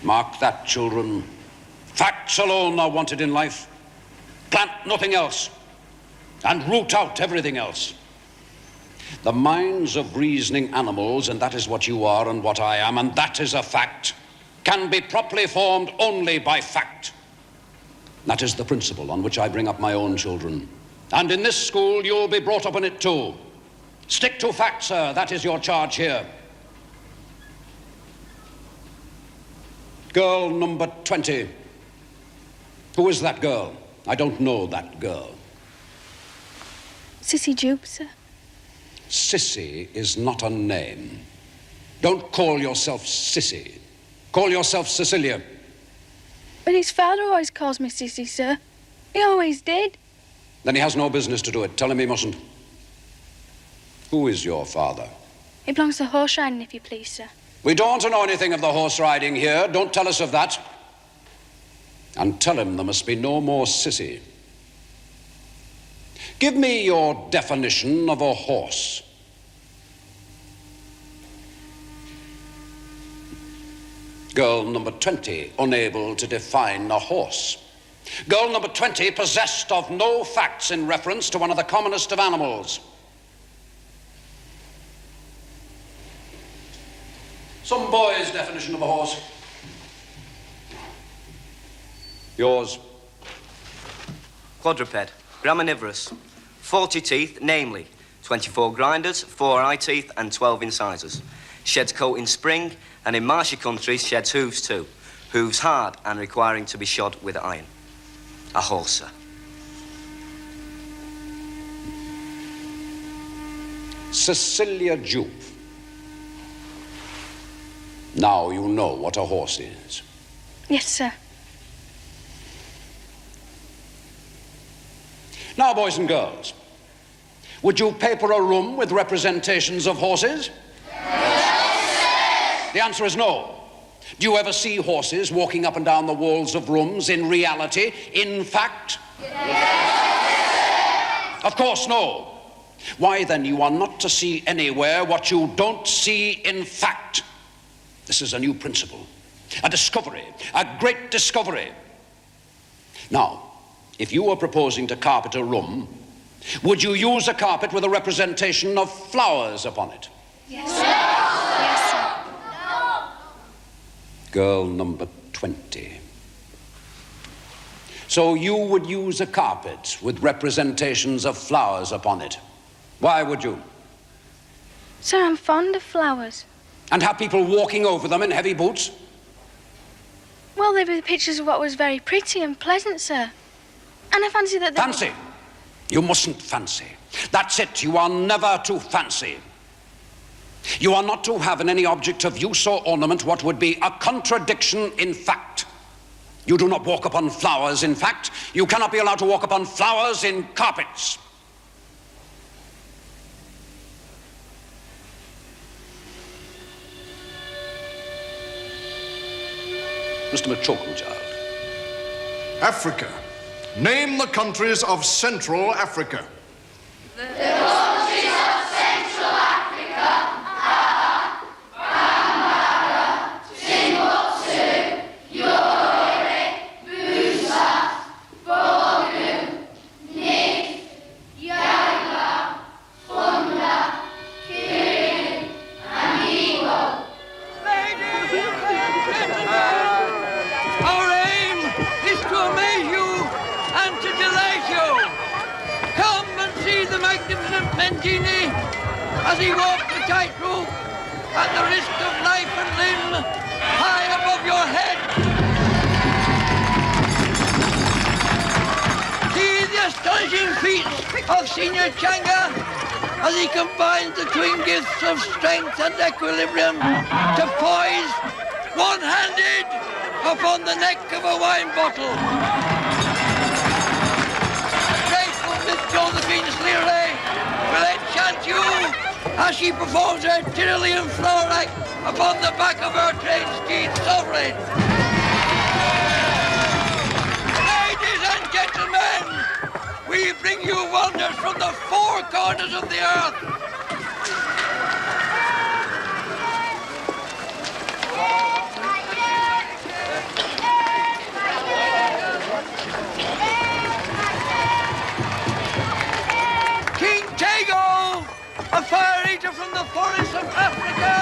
Mark that, children. Facts alone are wanted in life. Plant nothing else, and root out everything else. The minds of reasoning animals, and that is what you are and what I am, and that is a fact, can be properly formed only by fact. That is the principle on which I bring up my own children. And in this school, you'll be brought up on it too. Stick to facts, sir. That is your charge here. Girl number 20. Who is that girl? I don't know that girl. Sissy Jupe, sir. Sissy is not a name. Don't call yourself Sissy. Call yourself Cecilia. But his father always calls me Sissy, sir. He always did. Then he has no business to do it. Tell him he mustn't. Who is your father? He belongs to horse riding, if you please, sir. We don't want to know anything of the horse riding here. Don't tell us of that. And tell him there must be no more Sissy. Give me your definition of a horse. Girl number 20, unable to define a horse. Girl number 20, possessed of no facts in reference to one of the commonest of animals. Some boy's definition of a horse. Yours. Quadruped, graminivorous, 40 teeth, namely 24 grinders, 4 eye teeth and 12 incisors. Sheds coat in spring, and in marshy countries sheds hooves too. Hooves hard and requiring to be shod with iron. A horse, sir. Cecilia Jupe. Now you know what a horse is. Yes, sir. Now, boys and girls, would you paper a room with representations of horses? Yes. The answer is no. Do you ever see horses walking up and down the walls of rooms in reality, in fact? Yes. Of course, no. Why then, you are not to see anywhere what you don't see in fact. This is a new principle, a discovery, a great discovery. Now, if you were proposing to carpet a room, would you use a carpet with a representation of flowers upon it? Yes, sir. Yes, sir. No. Girl number 20. So you would use a carpet with representations of flowers upon it. Why would you? Sir, I'm fond of flowers. And have people walking over them in heavy boots? Well, they were the pictures of what was very pretty and pleasant, sir. And I fancy that they... Fancy? You mustn't fancy. That's it. You are never to fancy. You are not to have in any object of use or ornament what would be a contradiction in fact. You do not walk upon flowers in fact. You cannot be allowed to walk upon flowers in carpets. Mr. McChalkenchild. Africa. Name the countries of Central Africa. The countries of Central Africa are Bambara, Timbuktu, Yore, Busa, Bornu, Nif, Yagla, Funda, Kirin, and Igbo. Ladies and gentlemen, our aim is to amaze you and to delight you. Come and see the magnificent Mangini as he walks the tightrope at the risk of life and limb high above your head. See the astonishing feats of Senior Changa as he combines the twin gifts of strength and equilibrium to poise one-handed upon the neck of a wine bottle. Grateful Miss Josephine Sleary will enchant you as she performs her Tyrolean floor act upon the back of her trained steed Sovereign. Ladies and gentlemen, we bring you wonders from the four corners of the earth. liberator from the forests of Africa!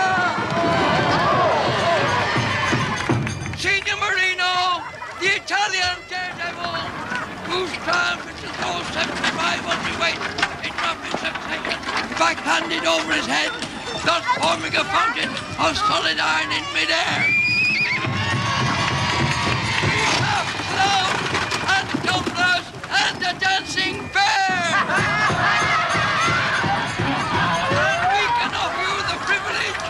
Signor Marino, the Italian daredevil, whose triumph is to throw 75 weight in rapid succession, backhanded over his head, thus forming a fountain of solid iron in midair. We have clowns and tumblers and a dancing bear! And we can offer you the privilege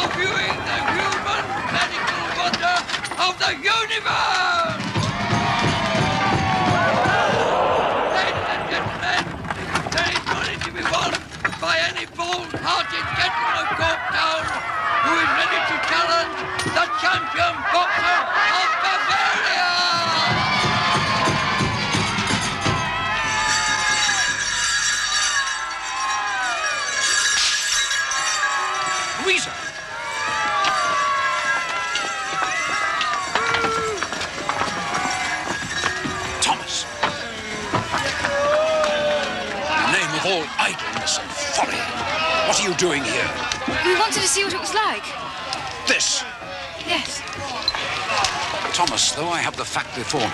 of viewing the human medical wonder of the universe! Ladies and gentlemen, there is money to be won by any bold-hearted gentleman of Corktown who is ready to challenge the champion boxer of Bavaria! Louisa! Thomas! In the name of all idleness and folly, what are you doing here? We wanted to see what it was like. This! Yes. Thomas, though I have the fact before me,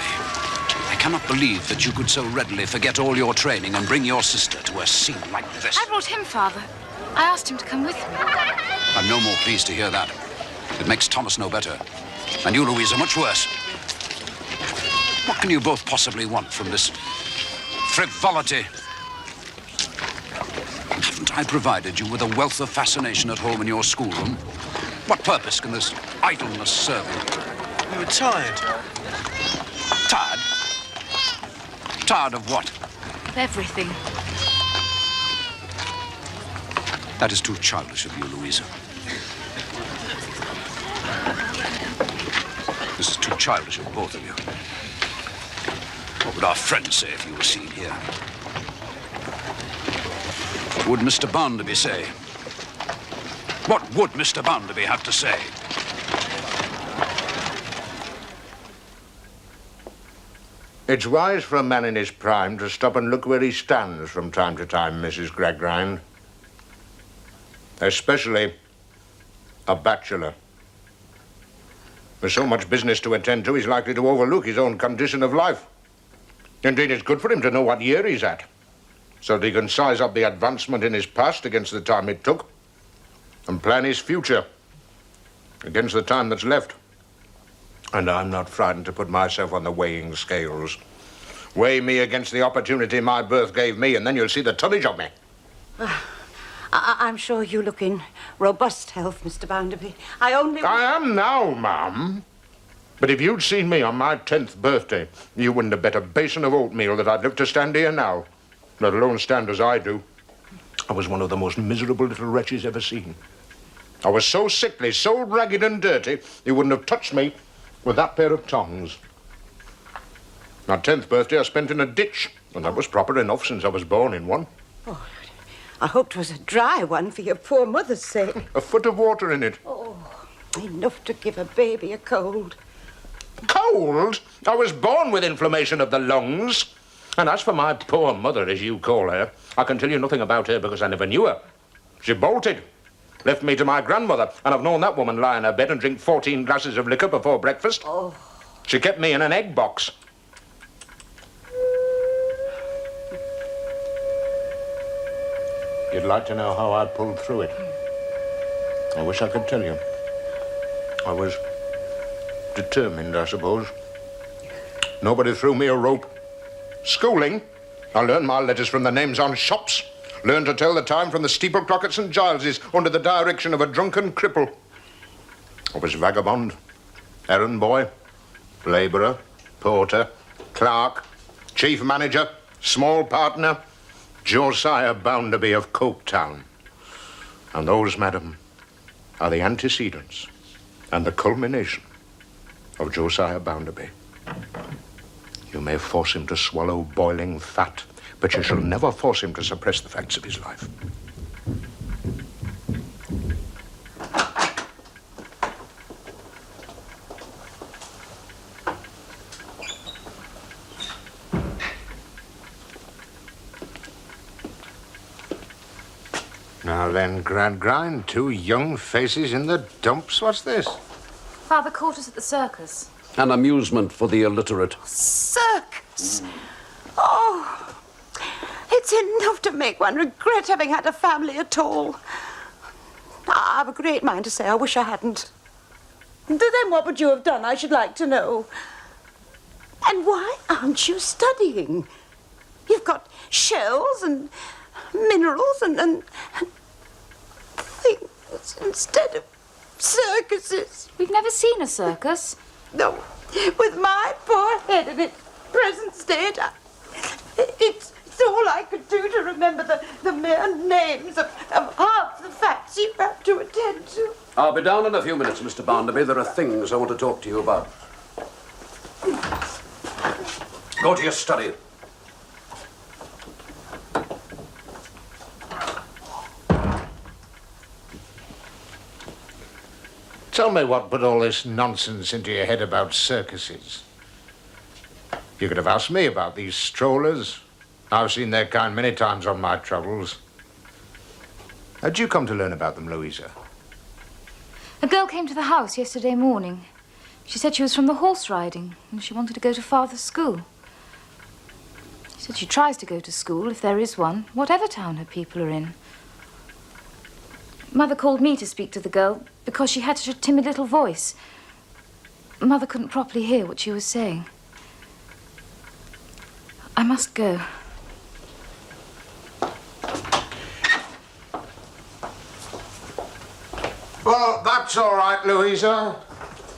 I cannot believe that you could so readily forget all your training and bring your sister to a scene like this. I brought him, Father. I asked him to come with me. I'm no more pleased to hear that. It makes Thomas no better. And you, Louisa, much worse. What can you both possibly want from this frivolity? Haven't I provided you with a wealth of fascination at home in your schoolroom? What purpose can this idleness serve you? We were tired. Tired? Tired of what? Everything. That is too childish of you, Louisa. This is too childish of both of you. What would our friends say if you were seen here? What would Mr. Bounderby say? What would Mr. Bounderby have to say? It's wise for a man in his prime to stop and look where he stands from time to time, Mrs. Gradgrind. Especially a bachelor. There's so much business to attend to, he's likely to overlook his own condition of life. Indeed, it's good for him to know what year he's at, so that he can size up the advancement in his past against the time it took, and plan his future against the time that's left. And I'm not frightened to put myself on the weighing scales. Weigh me against the opportunity my birth gave me, and then you'll see the tonnage of me. I'm sure you look in robust health, Mr. Bounderby. I am now, ma'am. But if you'd seen me on my 10th birthday, you wouldn't have bet a basin of oatmeal that I'd live to stand here now, let alone stand as I do. I was one of the most miserable little wretches ever seen. I was so sickly, so ragged and dirty, you wouldn't have touched me with that pair of tongs. My 10th birthday I spent in a ditch, and that was proper enough since I was born in one. Oh, I hoped it was a dry one for your poor mother's sake. A foot of water in it. Oh, enough to give a baby a cold. Cold? I was born with inflammation of the lungs. And as for my poor mother, as you call her, I can tell you nothing about her because I never knew her. She bolted, left me to my grandmother, and I've known that woman lie in her bed and drink 14 glasses of liquor before breakfast. Oh. She kept me in an egg box. You'd like to know how I pulled through it? I wish I could tell you. I was determined, I suppose. Nobody threw me a rope. Schooling, I learned my letters from the names on shops. Learned to tell the time from the steeple clock at St. Giles's under the direction of a drunken cripple. I was vagabond, errand boy, labourer, porter, clerk, chief manager, small partner, Josiah Bounderby of Coketown. And those, madam, are the antecedents and the culmination of Josiah Bounderby. You may force him to swallow boiling fat, but you shall never force him to suppress the facts of his life. Now, Now then, Gradgrind, two young faces in the dumps. What's this? Father caught us at the circus. An amusement for the illiterate. Circus? Oh, it's enough to make one regret having had a family at all. I have a great mind to say I wish I hadn't. Then what would you have done, I should like to know? And why aren't you studying? You've got shells and minerals and things instead of circuses. We've never seen a circus. No, with my poor head in its present state, it's all I could do to remember the mere names of half the facts you have to attend to. I'll be down in a few minutes, Mr. Barnaby. There are things I want to talk to you about. Go to your study. Tell me what put all this nonsense into your head about circuses. You could have asked me about these strollers. I've seen their kind many times on my travels. How'd you come to learn about them, Louisa? A girl came to the house yesterday morning. She said she was from the horse riding and she wanted to go to Father's school. She said she tries to go to school, if there is one, whatever town her people are in. Mother called me to speak to the girl because she had such a timid little voice. Mother couldn't properly hear what she was saying. I must go. Well, that's all right, Louisa.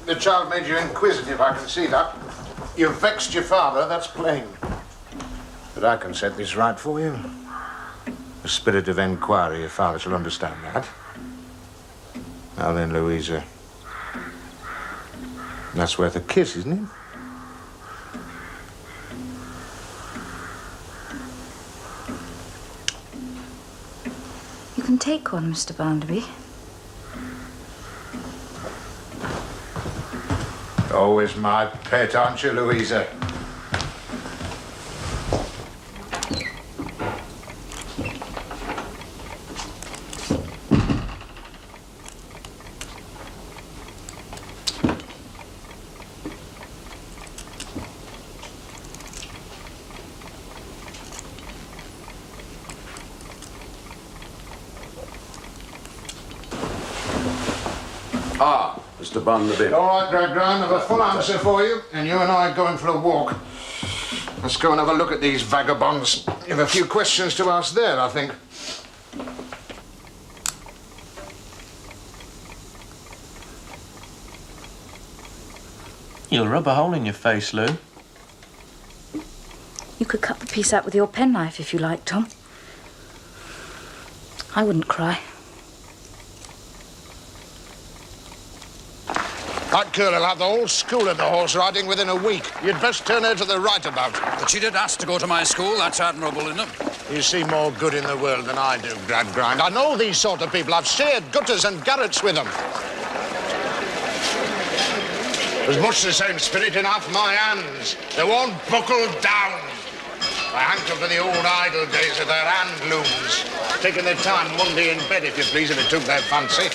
The child made you inquisitive, I can see that. You've vexed your father, that's plain. But I can set this right for you. The spirit of inquiry, your father shall understand that. Now then, Louisa. That's worth a kiss, isn't it? You can take one, Mr. Bounderby. Always my pet, aren't you, Louisa? Ah, Mr. Barnaby. All right, Gradgrind, I've a full answer for you, and you and I are going for a walk. Let's go and have a look at these vagabonds. You have a few questions to ask there, I think. You'll rub a hole in your face, Lou. You could cut the piece out with your penknife if you like, Tom. I wouldn't cry. That girl will have the whole school at the horse riding within a week. You'd best turn her to the right about. But she did ask to go to my school. That's admirable in her. You see more good in the world than I do, Gradgrind. I know these sort of people. I've shared gutters and garrets with them. There's much the same spirit in half my hands. They won't buckle down. I hanker for the old idle days of their hand looms. Taking their time one day in bed, if you please, if it took their fancy.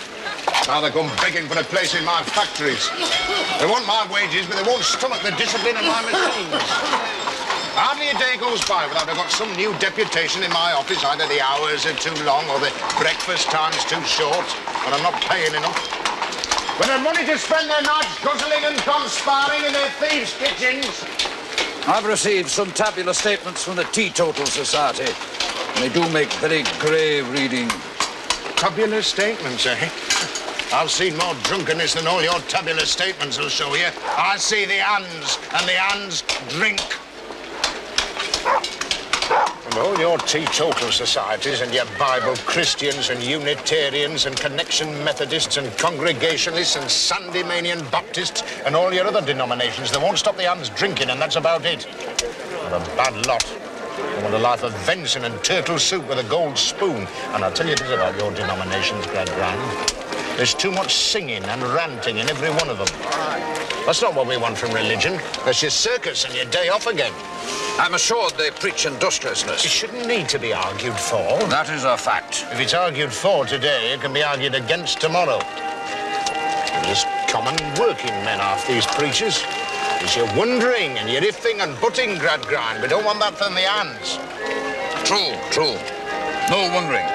Now they come begging for a place in my factories. They want my wages, but they won't stomach the discipline of my machines. Hardly a day goes by without I've got some new deputation in my office. Either the hours are too long or the breakfast time's too short, or I'm not paying enough. When they've money to spend their nights guzzling and conspiring in their thieves' kitchens. I've received some tabular statements from the Teetotal Society. They do make very grave reading. Tabular statements, eh? I've seen more drunkenness than all your tabular statements will show you. I see the hands, and the hands drink. And all your teetotal societies and your Bible Christians and Unitarians and Connection Methodists and Congregationalists and Sandymanian Baptists and all your other denominations, they won't stop the hands drinking, and that's about it. What a bad lot. They want a life of venison and turtle soup with a gold spoon. And I'll tell you this about your denominations, Gradgrind. There's too much singing and ranting in every one of them. That's not what we want from religion. That's your circus and your day off again. I'm assured they preach industriousness. It shouldn't need to be argued for. That is a fact. If it's argued for today, it can be argued against tomorrow. They're just common working men, half these preachers. It's your wondering and your ifing and butting, Gradgrind. We don't want that from the hands. True, true. No wondering.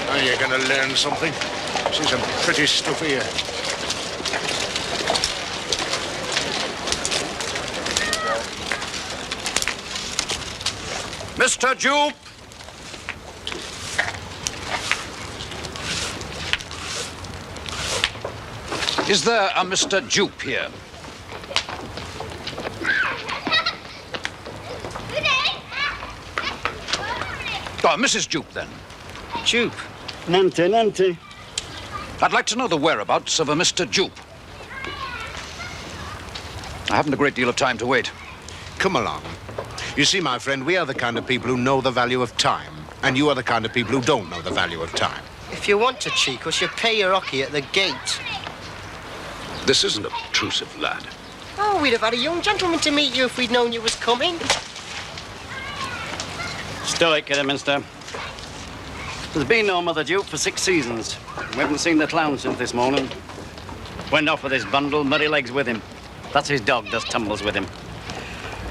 Now you're going to learn something. See some pretty stuff here. Mr. Jupe! Is there a Mr. Jupe here? Oh, Mrs. Jupe, then. Jupe? Nante. I'd like to know the whereabouts of a Mr. Jupe. I haven't a great deal of time to wait. Come along. You see, my friend, we are the kind of people who know the value of time, and you are the kind of people who don't know the value of time. If you want to cheek us, you pay your hockey at the gate. This isn't obtrusive, lad. Oh, we'd have had a young gentleman to meet you if we'd known you was coming. Stoic, Kidderminster. There's been no Mother Duke for 6 seasons. We haven't seen the clown since this morning. Went off with his bundle, muddy legs with him. That's his dog does tumbles with him.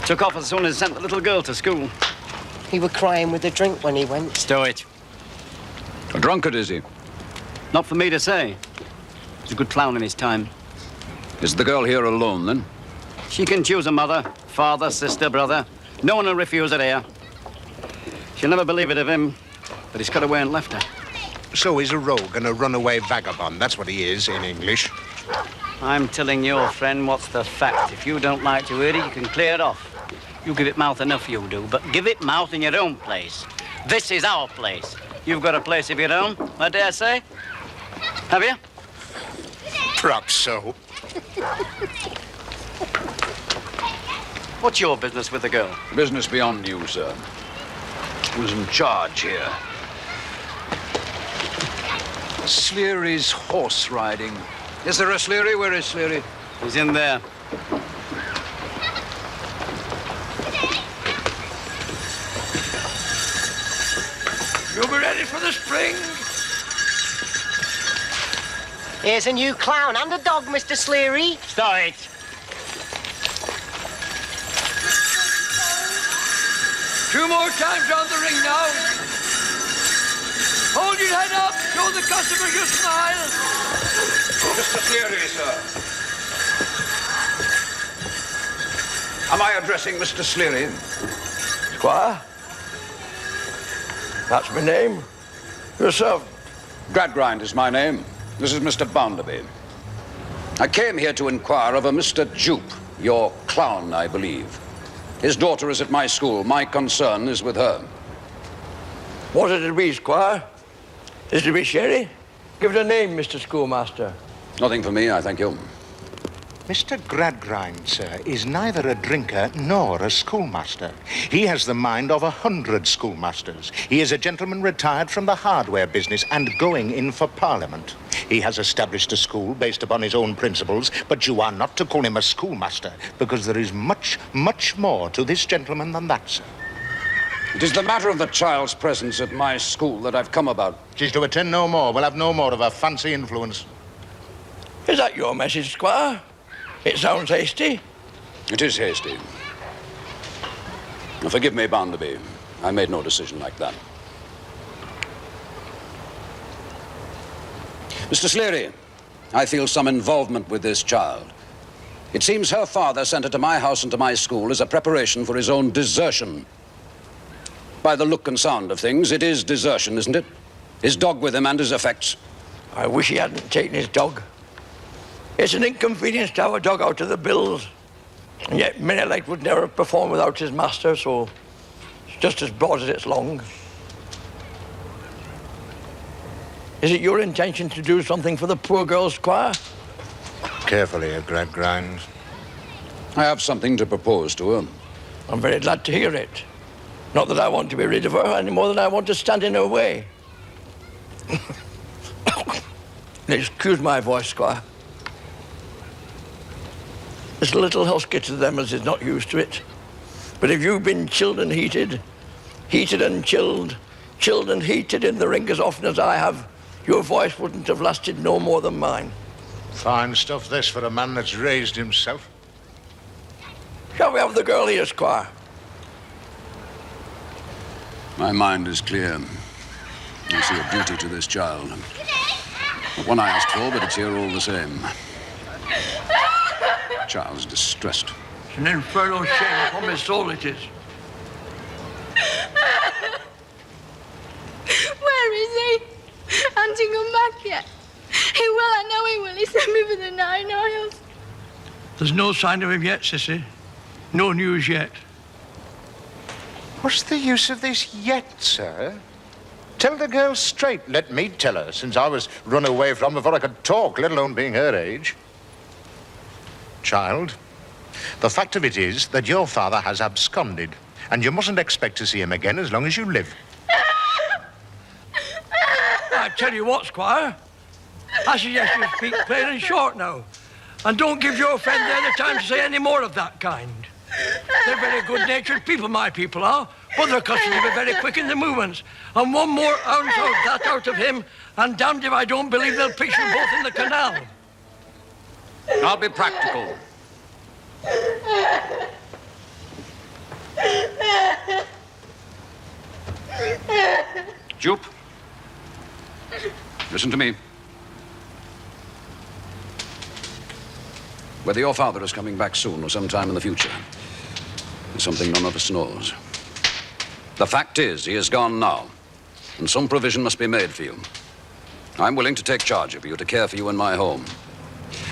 Took off as soon as he sent the little girl to school. He were crying with a drink when he went. Stow it. A drunkard, is he? Not for me to say. He's a good clown in his time. Is the girl here alone, then? She can choose a mother, father, sister, brother. No one will refuse her here. She'll never believe it of him, but he's cut away and left her. So he's a rogue and a runaway vagabond. That's what he is in English. I'm telling your friend what's the fact. If you don't like to hear it, you can clear it off. You give it mouth enough, you do, but give it mouth in your own place. This is our place. You've got a place of your own, I dare say. Have you? Perhaps so. What's your business with the girl? Business beyond you, sir. Who's in charge here? Sleary's horse riding. Is there a Sleary? Where is Sleary? He's in there. You'll be ready for the spring? Here's a new clown and a dog, Mr. Sleary. Stop it. Two more times round the ring now. Hold your head up. Show the customers your smile. Mr. Sleary, sir. Am I addressing Mr. Sleary? Squire? That's my name. Yourself? Gradgrind is my name. This is Mr. Bounderby. I came here to inquire of a Mr. Jupe, your clown, I believe. His daughter is at my school. My concern is with her. What is it to be, Squire? Is it to be Sherry? Give it a name, Mr. Schoolmaster. Nothing for me, I thank you. Mr. Gradgrind, sir, is neither a drinker nor a schoolmaster. He has the mind of 100 schoolmasters. He is a gentleman retired from the hardware business and going in for Parliament. He has established a school based upon his own principles, but you are not to call him a schoolmaster, because there is much, much more to this gentleman than that, sir. It is the matter of the child's presence at my school that I've come about. She's to attend no more. We'll have no more of her fancy influence. Is that your message, Squire? It sounds hasty. It is hasty. Now, forgive me, Bounderby. I made no decision like that. Mr. Sleary, I feel some involvement with this child. It seems her father sent her to my house and to my school as a preparation for his own desertion. By the look and sound of things, it is desertion, isn't it? His dog with him and his effects. I wish he hadn't taken his dog. It's an inconvenience to have a dog out of the bills. And yet Minelite would never perform without his master, so it's just as broad as it's long. Is it your intention to do something for the poor girl, Squire? Carefully, Gradgrind. I have something to propose to her. I'm very glad to hear it. Not that I want to be rid of her any more than I want to stand in her way. Excuse my voice, Squire. This little husky to them as is not used to it. But if you've been chilled and heated, heated and chilled, chilled and heated in the ring as often as I have, your voice wouldn't have lasted no more than mine. Fine stuff, this, for a man that's raised himself. Shall we have the girl here, Squire? My mind is clear. I see a duty to this child. Not one I asked for, but it's here all the same. The child's distressed. It's an infernal shame upon my soul it is. Where is he? Hasn't he come back yet? He will, I know he will. He sent me for the 9 oils. There's no sign of him yet, Sissy. No news yet. What's the use of this yet, sir? Tell the girl straight. Let me tell her, since I was run away from before I could talk, let alone being her age. Child, the fact of it is that your father has absconded, and you mustn't expect to see him again as long as you live. I tell you what, Squire. I suggest you speak plain and short now. And don't give your friend there the time to say any more of that kind. They're very good-natured people, my people are, but they're accustomed to be very quick in the movements. And one more ounce of that out of him, and damned if I don't believe they'll pitch you both in the canal. I'll be practical. Jupe, listen to me. Whether your father is coming back soon or sometime in the future is something none of us knows. The fact is, he is gone now, and some provision must be made for you. I'm willing to take charge of you, to care for you in my home,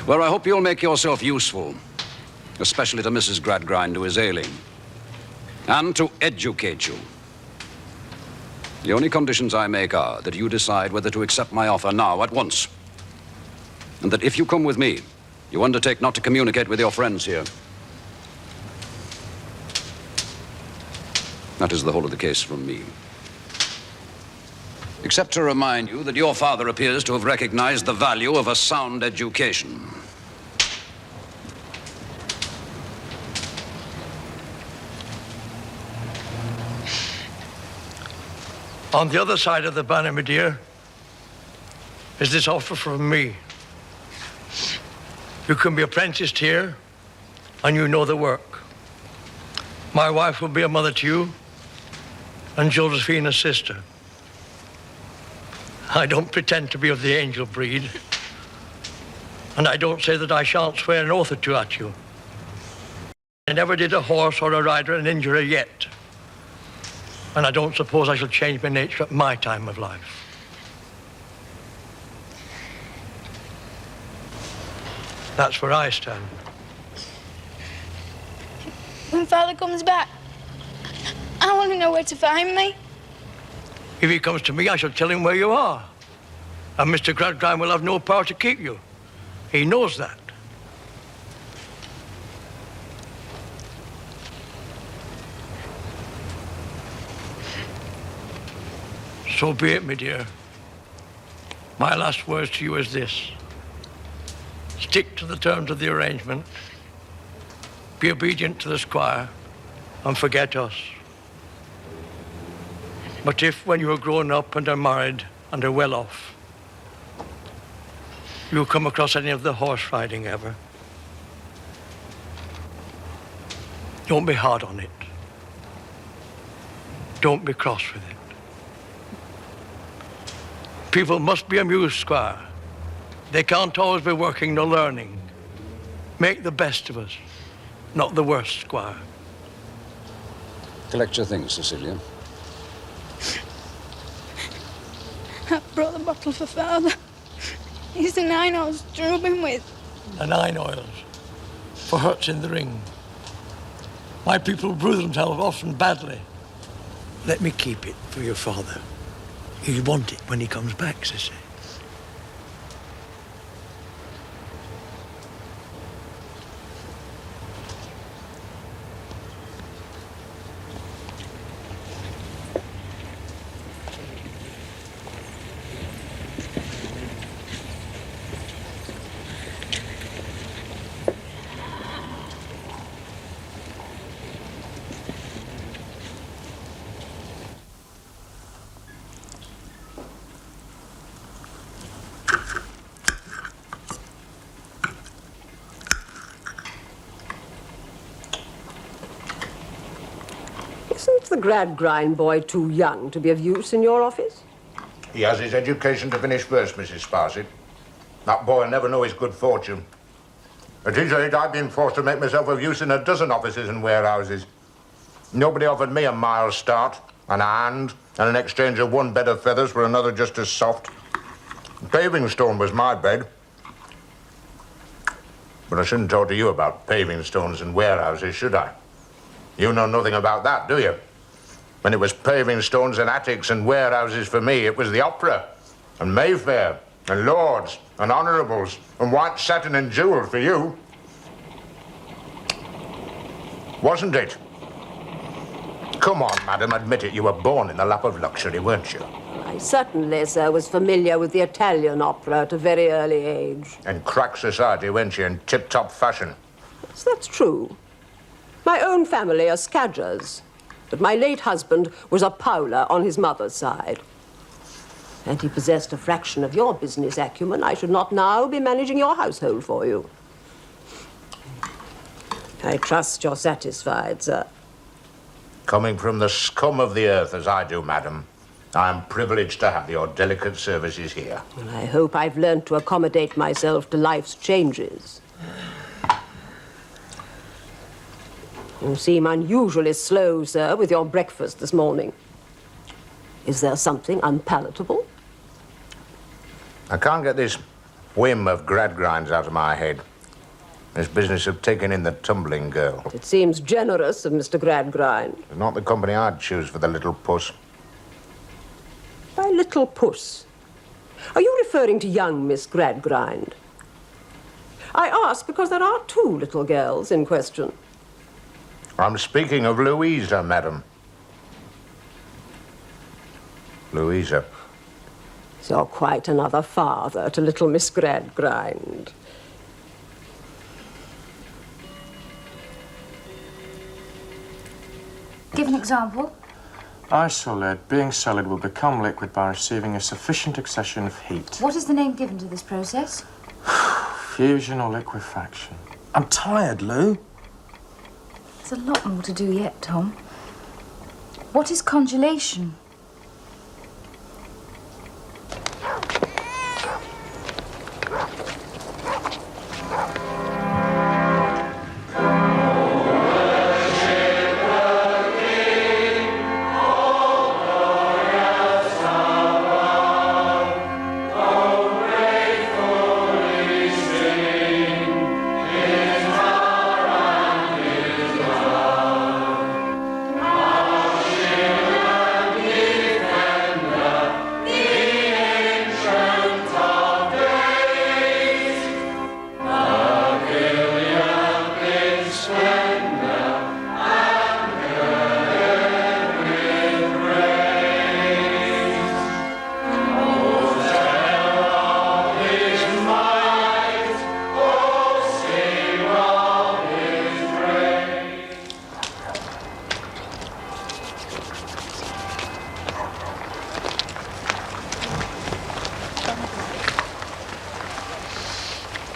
where I hope you'll make yourself useful, especially to Mrs. Gradgrind, who is ailing, and to educate you. The only conditions I make are that you decide whether to accept my offer now, at once, and that if you come with me, you undertake not to communicate with your friends here. That is the whole of the case from me. Except to remind you that your father appears to have recognized the value of a sound education. On the other side of the banner, my dear, is this offer from me. You can be apprenticed here, and you know the work. My wife will be a mother to you, and Josephine a sister. I don't pretend to be of the angel breed, and I don't say that I shan't swear an oath or two at you. I never did a horse or a rider an injury yet, and I don't suppose I shall change my nature at my time of life. That's where I stand. When Father comes back, I want to know where to find me. If he comes to me, I shall tell him where you are. And Mr. Gradgrind will have no power to keep you. He knows that. So be it, my dear. My last words to you is this. Stick to the terms of the arrangement. Be obedient to the squire and forget us. But if, when you are grown up and are married and are well off, you come across any of the horse riding ever, don't be hard on it. Don't be cross with it. People must be amused, Squire. They can't always be working nor learning. Make the best of us, not the worst, Squire. Collect your things, Cecilia. I brought the bottle for Father. He's the 9 oils to rub him with. The 9 oils for hurts in the ring. My people bruise themselves often badly. Let me keep it for your father. He'll want it when he comes back, Sissy. the Gradgrind boy too young to be of use in your office? He has his education to finish first, Mrs. Sparsit. That boy never know his good fortune. At his age, I've been forced to make myself of use in a dozen offices and warehouses. Nobody offered me a mile's start, and a hand, and an exchange of one bed of feathers for another just as soft. Paving stone was my bed. But I shouldn't talk to you about paving stones and warehouses, should I? You know nothing about that, do you? When it was paving stones and attics and warehouses for me, it was the opera, and Mayfair, and lords, and honourables, and white satin and jewels for you. Wasn't it? Come on, madam, admit it. You were born in the lap of luxury, weren't you? I certainly, sir, was familiar with the Italian opera at a very early age. And crack society, weren't you, in tip-top fashion? Yes, that's true. My own family are Scadgers, but my late husband was a Paula on his mother's side. And he possessed a fraction of your business acumen. I should not now be managing your household for you. I trust you're satisfied, sir. Coming from the scum of the earth as I do, madam, I am privileged to have your delicate services here. And I hope I've learned to accommodate myself to life's changes. You seem unusually slow, sir, with your breakfast this morning. Is there something unpalatable? I can't get this whim of Gradgrinds out of my head. This business of taking in the tumbling girl. It seems generous of Mr. Gradgrind. It's not the company I'd choose for the little puss. By little puss, are you referring to young Miss Gradgrind? I ask because there are two little girls in question. I'm speaking of Louisa, madam. Louisa. So quite another father to little Miss Gradgrind. Give an example. Isolate, being solid, will become liquid by receiving a sufficient accession of heat. What is the name given to this process? Fusion or liquefaction. I'm tired, Lou. There's a lot more to do yet, Tom. What is congelation?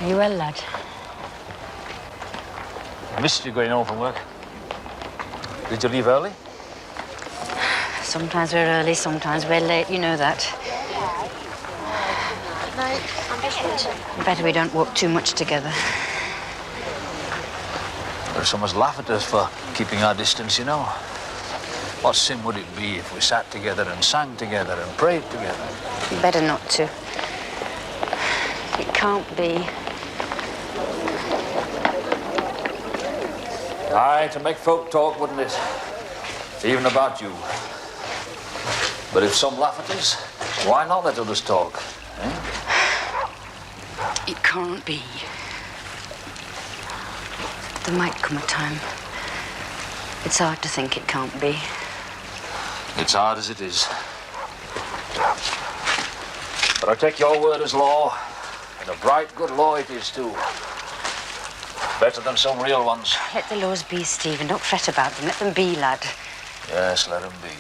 Are you well, lad? I missed you going home from work. Did you leave early? Sometimes we're early, sometimes we're late. You know that. Better we don't walk too much together. Well, some must laugh at us for keeping our distance, you know. What sin would it be if we sat together and sang together and prayed together? Better not to. It can't be. Aye, to make folk talk, wouldn't it? Even about you. But if some laugh at us, why not let others talk? Eh? It can't be. There might come a time. It's hard to think it can't be. It's hard as it is. But I take your word as law, and a bright, good law it is, too. Better than some real ones. Let the laws be, Stephen. Don't fret about them. Let them be, lad. Yes, let them be.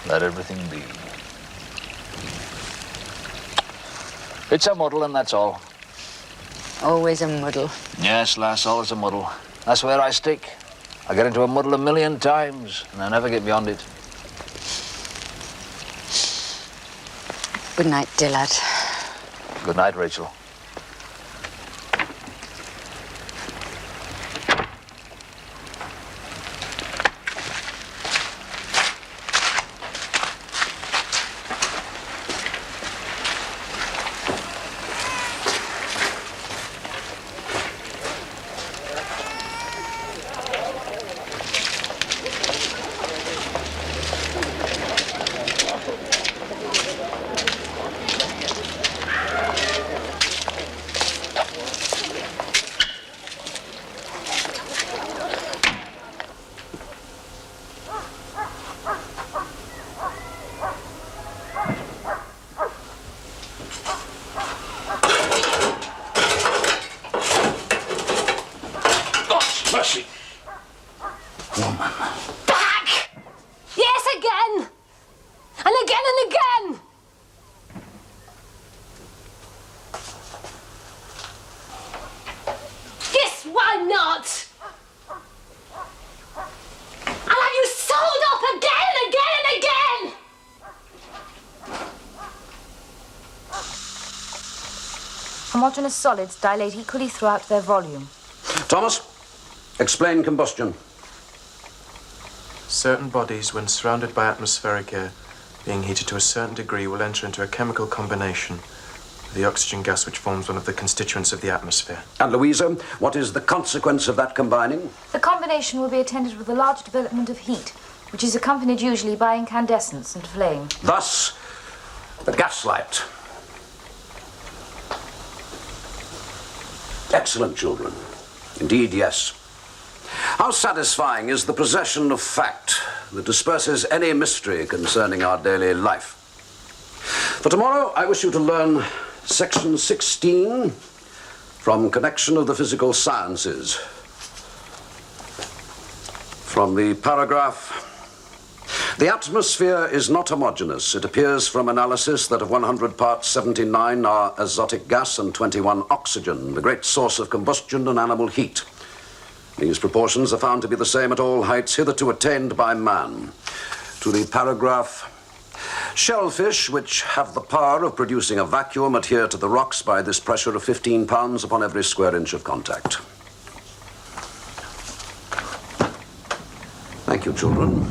Let everything be. It's a muddle, and that's all. Always a muddle. Yes, lass, always a muddle. That's where I stick. I get into a muddle a million times, and I never get beyond it. Good night, dear lad. Good night, Rachel. Mercy. Woman. Back! Yes, again! And again and again! Yes, why not? And have you sold up again and again and again? Homogeneous solids dilate equally throughout their volume. Thomas, explain combustion. Certain bodies, when surrounded by atmospheric air, being heated to a certain degree, will enter into a chemical combination with the oxygen gas which forms one of the constituents of the atmosphere. And Louisa, what is the consequence of that combining? The combination will be attended with a large development of heat, which is accompanied usually by incandescence and flame. Thus, the gaslight. Excellent, children. Indeed, yes. How satisfying is the possession of fact that disperses any mystery concerning our daily life. For tomorrow, I wish you to learn section 16 from Connection of the Physical Sciences. From the paragraph, the atmosphere is not homogeneous. It appears from analysis that of 100 parts 79 are azotic gas and 21 oxygen, the great source of combustion and animal heat. These proportions are found to be the same at all heights hitherto attained by man. To the paragraph, shellfish, which have the power of producing a vacuum, adhere to the rocks by this pressure of 15 pounds upon every square inch of contact. Thank you, children.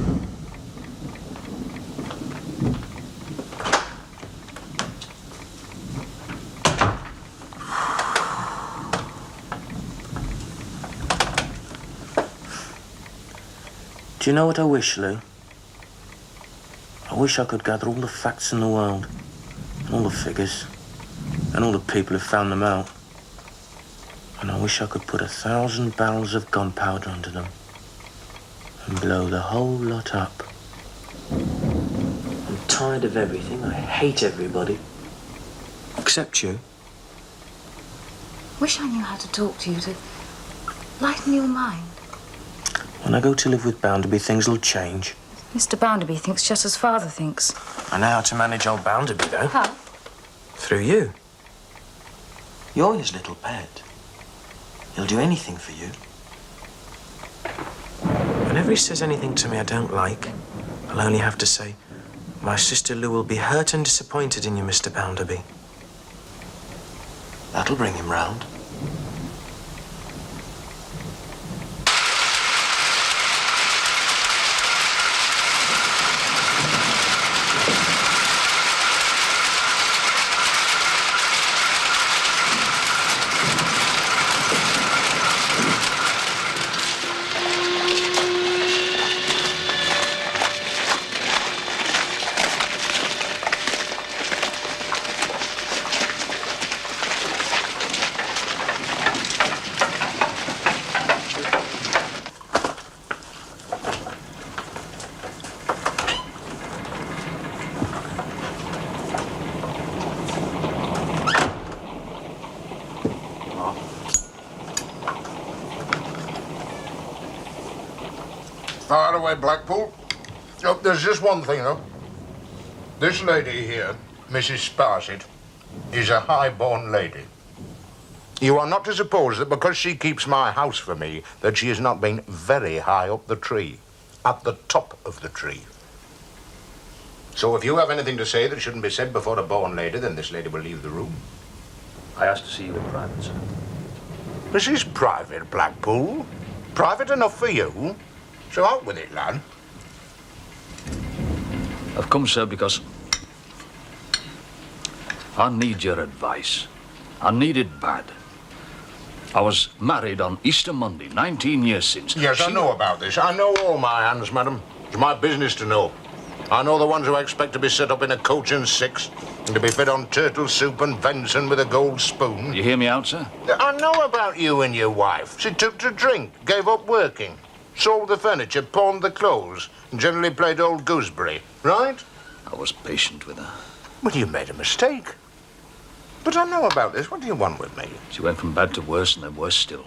Do you know what I wish, Lou? I wish I could gather all the facts in the world, and all the figures, and all the people who found them out. And I wish I could put 1,000 barrels of gunpowder under them and blow the whole lot up. I'm tired of everything. I hate everybody. Except you. Wish I knew how to talk to you to lighten your mind. When I go to live with Bounderby, things will change. Mr. Bounderby thinks just as father thinks. I know how to manage old Bounderby, though. How? Through you. You're his little pet. He'll do anything for you. Whenever he says anything to me I don't like, I'll only have to say, my sister Lou will be hurt and disappointed in you, Mr. Bounderby. That'll bring him round. Fire away, Blackpool. Oh, there's just one thing, though. This lady here, Mrs. Sparsit, is a high-born lady. You are not to suppose that because she keeps my house for me, that she has not been very high up the tree. At the top of the tree. So if you have anything to say that shouldn't be said before a born lady, then this lady will leave the room. I asked to see you in private, sir. This is private, Blackpool. Private enough for you. So out with it, lad. I've come, sir, because I need your advice. I need it bad. I was married on Easter Monday, 19 years since. Yes, I know about this. I know all my hands, madam. It's my business to know. I know the ones who expect to be set up in a coach and six and to be fed on turtle soup and venison with a gold spoon. You hear me out, sir? I know about you and your wife. She took to drink, gave up working, sold the furniture, pawned the clothes, and generally played old gooseberry, right? I was patient with her. Well, you made a mistake. But I know about this. What do you want with me? She went from bad to worse and then worse still.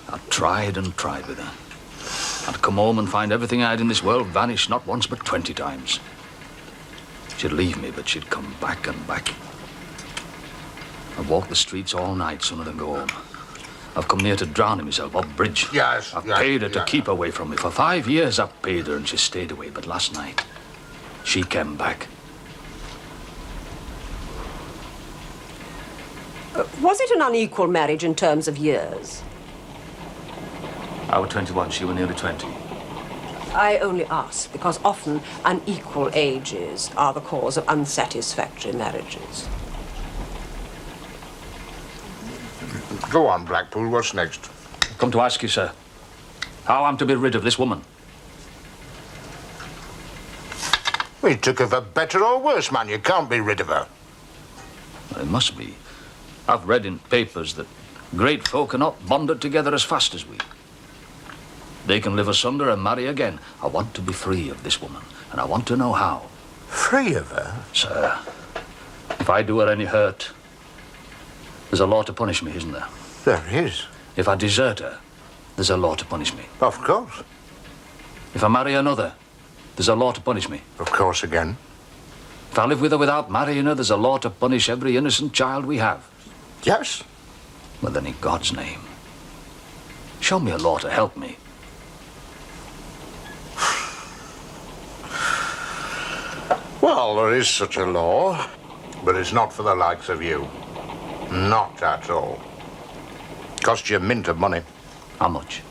I tried and tried with her. I'd come home and find everything I had in this world vanish not once but 20 times. She'd leave me, but she'd come back and back. I've walked the streets all night sooner than go home. I've come near to drowning myself off bridge. Yes, I've paid her to keep away from me. For 5 years I've paid her and she stayed away. But last night, she came back. Was it an unequal marriage in terms of years? I was 21, she was nearly 20. I only ask because often unequal ages are the cause of unsatisfactory marriages. Go on, Blackpool. What's next? Come to ask you, sir, how I'm to be rid of this woman. We took her for better or worse, man. You can't be rid of her. Well, it must be. I've read in papers that great folk are not bonded together as fast as we. They can live asunder and marry again. I want to be free of this woman, and I want to know how. Free of her? Sir, if I do her any hurt, there's a law to punish me, isn't there? There is. If I desert her, there's a law to punish me. Of course. If I marry another, there's a law to punish me. Of course again. If I live with her without marrying her, there's a law to punish every innocent child we have. Yes. Well, then, in God's name, show me a law to help me. Well, there is such a law, but it's not for the likes of you. Not at all. Cost you a mint of money. How much?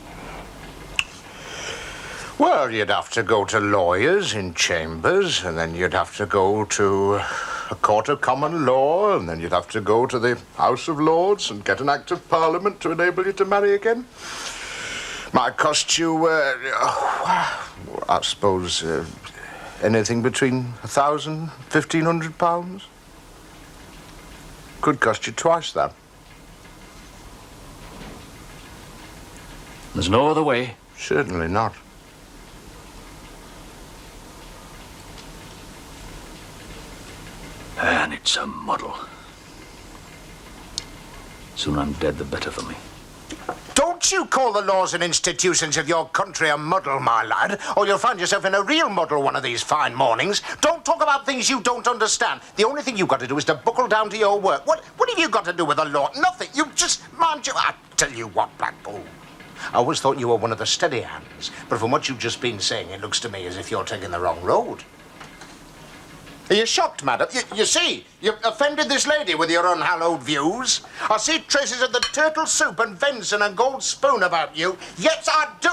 Well, you'd have to go to lawyers in chambers, and then you'd have to go to a court of common law, and then you'd have to go to the House of Lords and get an Act of Parliament to enable you to marry again. Might cost you, I suppose, anything between £1,000, £1,500. Could cost you twice that. There's no other way? Certainly not. And it's a muddle. Sooner I'm dead, the better for me. Don't you call the laws and institutions of your country a muddle, my lad, or you'll find yourself in a real muddle one of these fine mornings. Don't talk about things you don't understand. The only thing you've got to do is to buckle down to your work. What have you got to do with the law? Nothing. You just, mind you, I tell you what, Blackpool. I always thought you were one of the steady hands, but from what you've just been saying, it looks to me as if you're taking the wrong road. Are you shocked, madam? You see, you've offended this lady with your unhallowed views. I see traces of the turtle soup and venison and gold spoon about you. Yes, I do.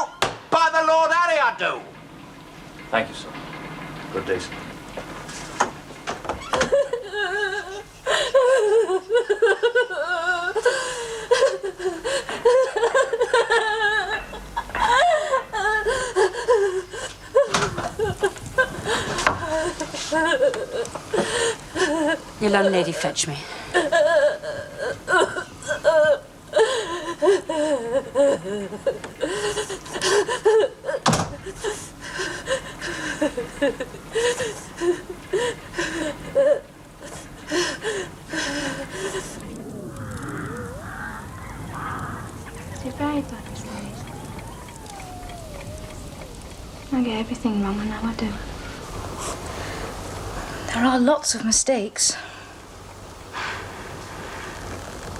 By the Lord Harry, I do. Thank you, sir. Good day, sir. Your landlady fetch me. You're very bad, Slade. I get everything wrong, and now I do. There are lots of mistakes.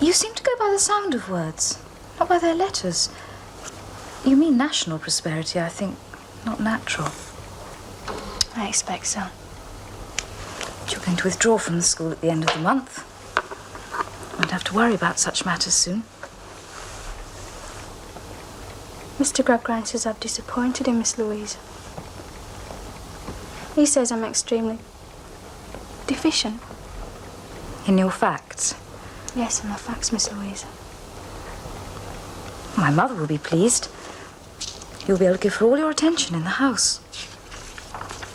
You seem to go by the sound of words, not by their letters. You mean national prosperity, I think, not natural. I expect so. But you're going to withdraw from the school at the end of the month. Won't have to worry about such matters soon. Mr. Gradgrind says I've disappointed him, Miss Louisa. He says I'm extremely deficient. In your facts? Yes, in my facts, Miss Louisa. My mother will be pleased. You'll be able to give her all your attention in the house.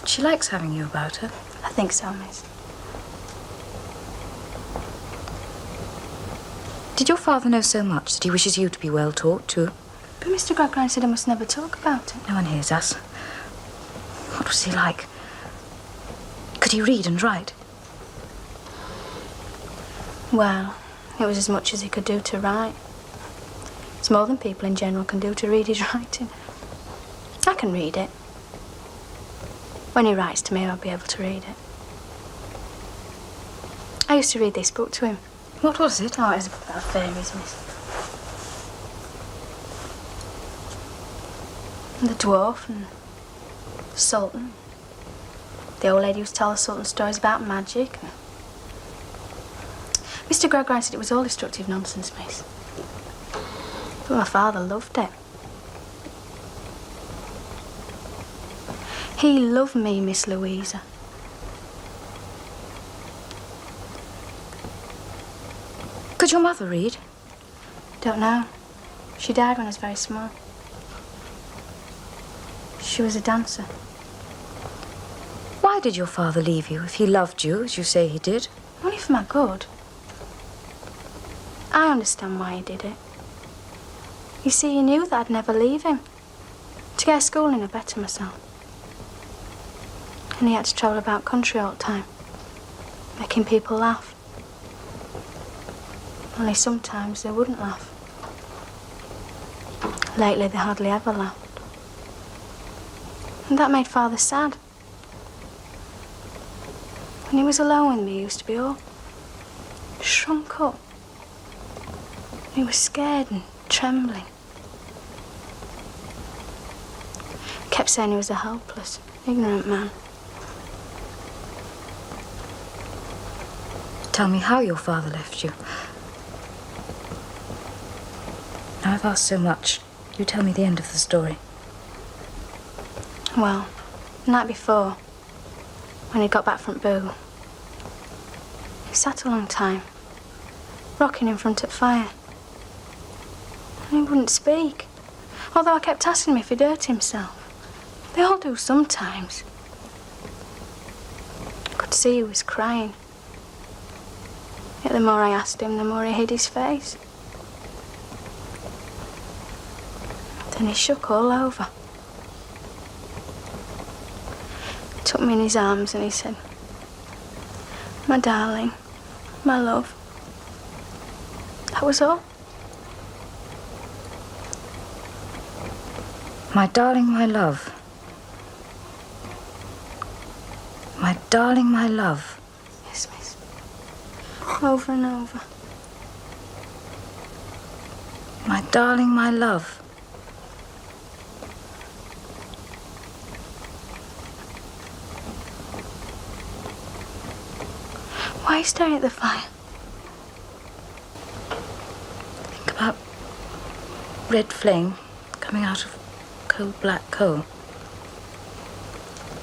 She likes having you about her. I think so, miss. Did your father know so much that he wishes you to be well taught, too? But Mr. Gradgrind said I must never talk about it. No one hears us. What was he like? Could he read and write? Well, it was as much as he could do to write. It's more than people in general can do to read his writing. I can read it. When he writes to me, I'll be able to read it. I used to read this book to him. What was it? Oh, it was about fairies, miss. And the dwarf and the sultan. The old lady used to tell the sultan stories about magic. Mr. Gradgrind said it was all destructive nonsense, miss. But my father loved it. He loved me, Miss Louisa. Could your mother read? Don't know. She died when I was very small. She was a dancer. Why did your father leave you if he loved you, as you say he did? Only for my good. I understand why he did it. You see, he knew that I'd never leave him. To get schooling, I better myself. And he had to travel about country all the time, making people laugh. Only sometimes they wouldn't laugh. Lately, they hardly ever laughed. And that made Father sad. When he was alone with me, he used to be all shrunk up. He was scared and trembling. Kept saying he was a helpless, ignorant man. Tell me how your father left you. Now I've asked so much. You tell me the end of the story. Well, the night before, when he got back from Boo, he sat a long time, rocking in front of the fire. And he wouldn't speak, although I kept asking him if he'd hurt himself. They all do sometimes. I could see he was crying. Yet the more I asked him, the more he hid his face. Then he shook all over. He took me in his arms and he said, "My darling, my love." That was all. My darling, my love. My darling, my love. Yes, miss. Over and over. My darling, my love. Why are you staring at the fire? Think about red flame coming out of cold black coal.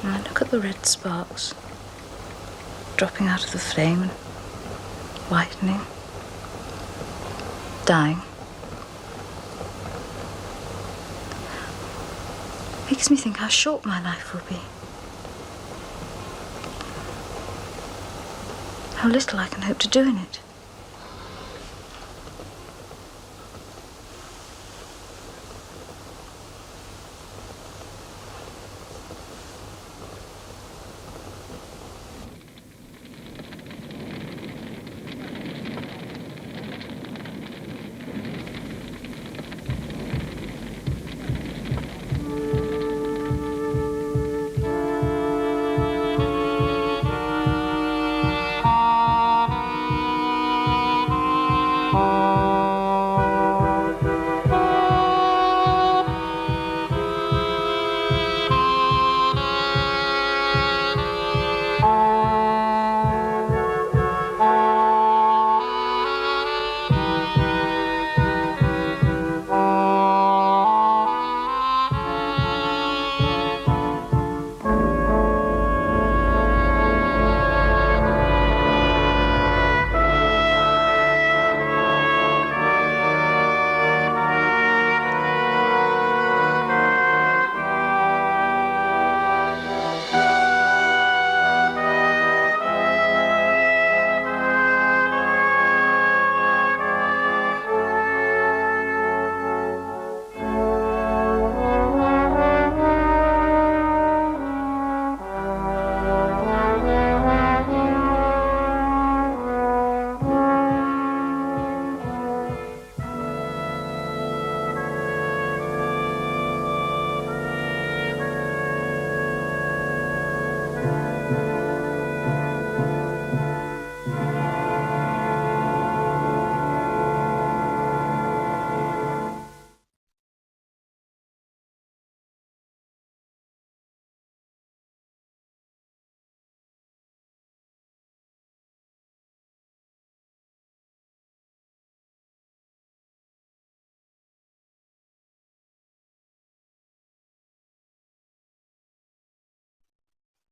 And I look at the red sparks dropping out of the flame and whitening, dying. Makes me think how short my life will be. How little I can hope to do in it.